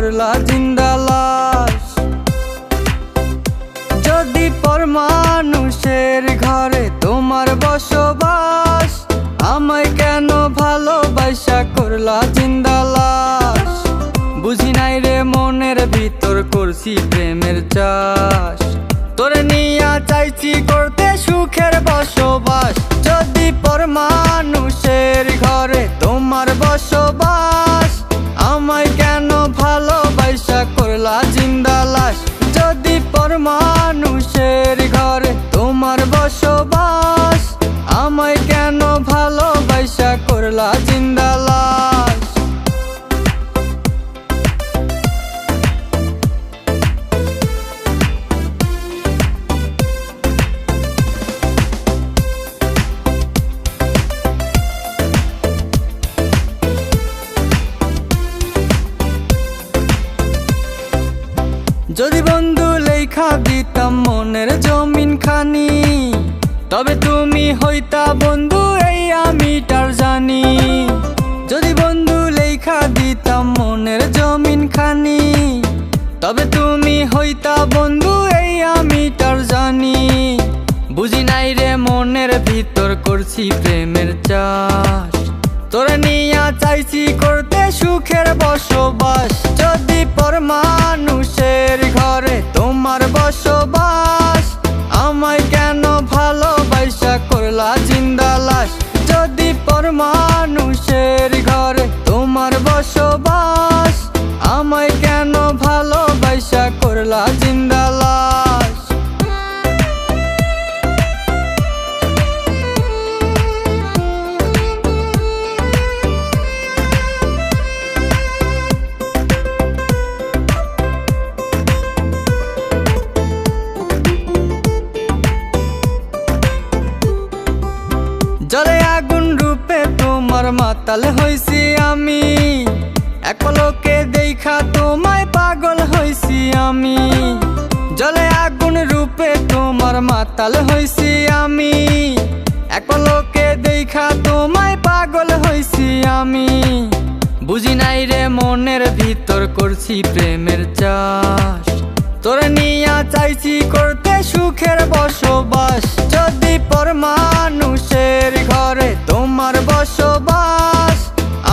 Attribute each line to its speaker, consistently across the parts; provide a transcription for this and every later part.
Speaker 1: করলা জিন্দা লাশ। যদি পর মানুষের ঘরে তোমার বসবাস, আমায় কেন ভালোবাসা করলা জিন্দা লাশ। বুঝি নাই রে মনের ভিতর করছি প্রেমের চাষ, তোরে নিয়া চাইছি করতে সুখের বসবাস। যদি পর মানুষের ঘরে তোমার বসবাস, আমায় কেন ভালোবাসা করলা জিন্দা লাশ। যদি পর মানুষের ঘরে তোমার বসবাস, আমায় কেন ভালোবাসা করলা জিন্দা লাশ। যদি বন্ধু লেখা দিতাম মনের জমিন খানি, তবে তুমি হইতা বন্ধু এই আমি তার জানি। যদি বন্ধু লেখা দিতাম মনের জমিন খানি, তবে তুমি হইতা বন্ধু এই আমি তার জানি। বুঝি নাই রে মনের ভিতর করছি প্রেমের চাষ, তোরে নিয়া চাইছি করতে সুখের বসবাস। যদি পর মানুষের ঘরে তোমার বসবাস, আমায় কেন ভালোবাসা করলা জিন্দা লাশ। যদি পর মানুষের ঘরে তোমার বসবাস, আমায় কেন ভালোবাসা করলা জিন্দা লাশ। জলে আগুন রূপে তোমার মাতাল হইছি আমি, এক পলকে দেখা তোমায় পাগল হইছি আমি। জলে আগুন রূপে তোমার মাতাল হইছি আমি, এক পলকে দেখা তোমায় পাগল হইছি আমি। বুঝি নাই রে মনের ভিতর করছি প্রেমের চাষ, তোরে নিয়া চাইছি করতে সুখের বসবাস। যদি পর মানুষের ঘরে তোমার বসবাস,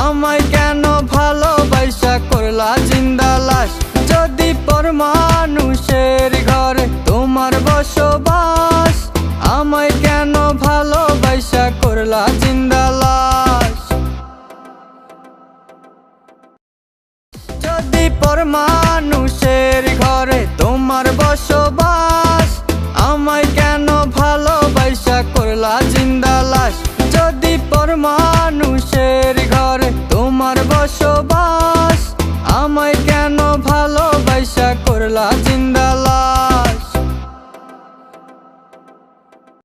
Speaker 1: আমায় কেন ভালোবাসা করলা জিন্দা লাশ। যদি পর মানুষের ঘরে তোমার বসবাস, আমায় কেন ভালোবাসা করলা জিন্দা লাশ। যদি পর মানুষের ঘরে তোমার বসবাস, আমায় কেন ভালোবাসা করলা জিন্দা লাশ। যদি পর মানুষের